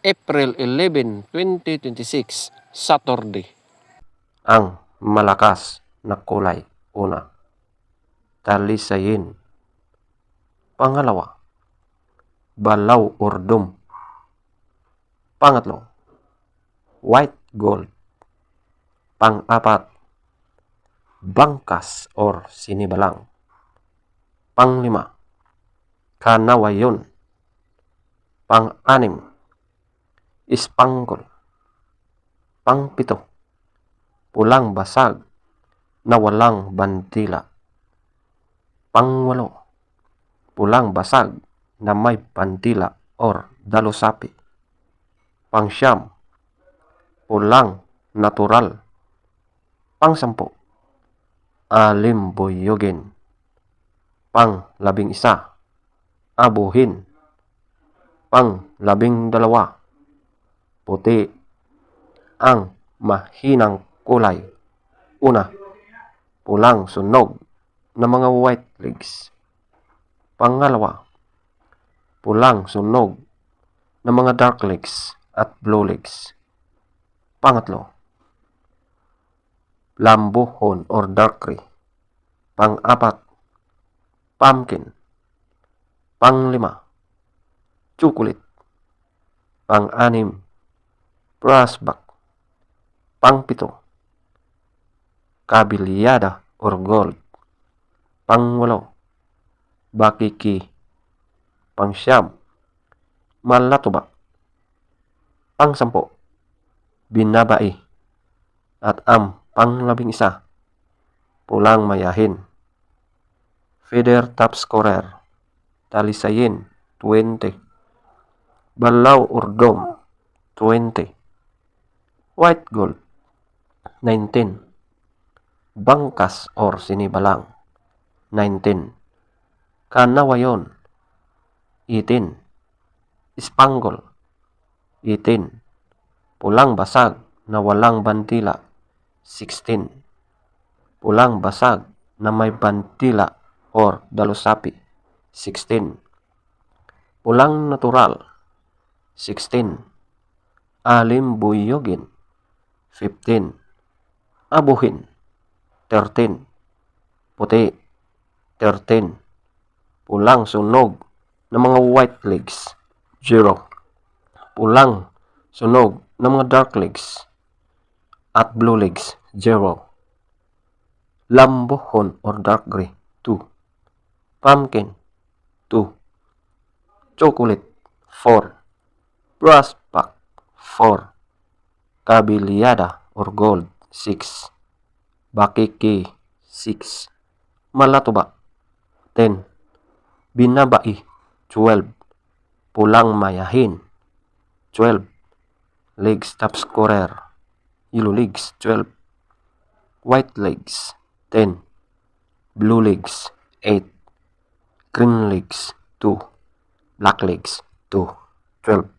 April 11, 2026, Saturday. Ang malakas na kulay. Una, talisayin. Pangalawa, balaw or dum. Pangatlo, white gold. Pang-apat, bangkas or sinibalang. Panglima, kanawayon. Pang-anim, ispanggol. Pangpito, pulang basag na walang bandila. Pangwalo, pulang basag na may bandila or dalusapi. Pangsyam, pulang natural. Pangsampu, alimbuyogin. Pang-11, abuhin. Pang-12, puti. Ang mahinang kulay. Una, pulang sunog na mga white legs. Pangalawa, pulang sunog na mga dark legs at blue legs. Pangatlo, lambuhon or dark gray. Pang-apat, pumpkin. Panglima, chocolate. Pang-anim, brassback. Pangpito, kabilyada or gold. Pangwalo, bakiki. Pangsyam, malatuba. Pangsampo, binabai. At ang pang-11, pulang mayahin. Feather top scorer, talisayin, 20. Balaw or dome, 20. White gold, 19. Bangkas or sinibalang, 19. Kanawayon, 18. Ispanggol, 18. Pulang basag na walang bandila, 16. Pulang basag na may bandila or dalusapi, 16. Pulang natural, 16. Alimbuyogin, 15. Abuhin, 13. Puti, 13. Pulang sunog ng mga white legs, 0. Pulang sunog ng mga dark legs at blue legs, 0. Lambuhon or dark gray, 2. Pumpkin, 2. Chocolate, 4. Brassback, 4. Kabilyada or gold, 6. Bakiki, 6. Malatuba, 10. Binabai, 12. Pulang mayahin, 12. Legs top scorer, yellow legs, 12. White legs, 10. Blue legs, 8. Green legs, 2. Black legs, 2. 12.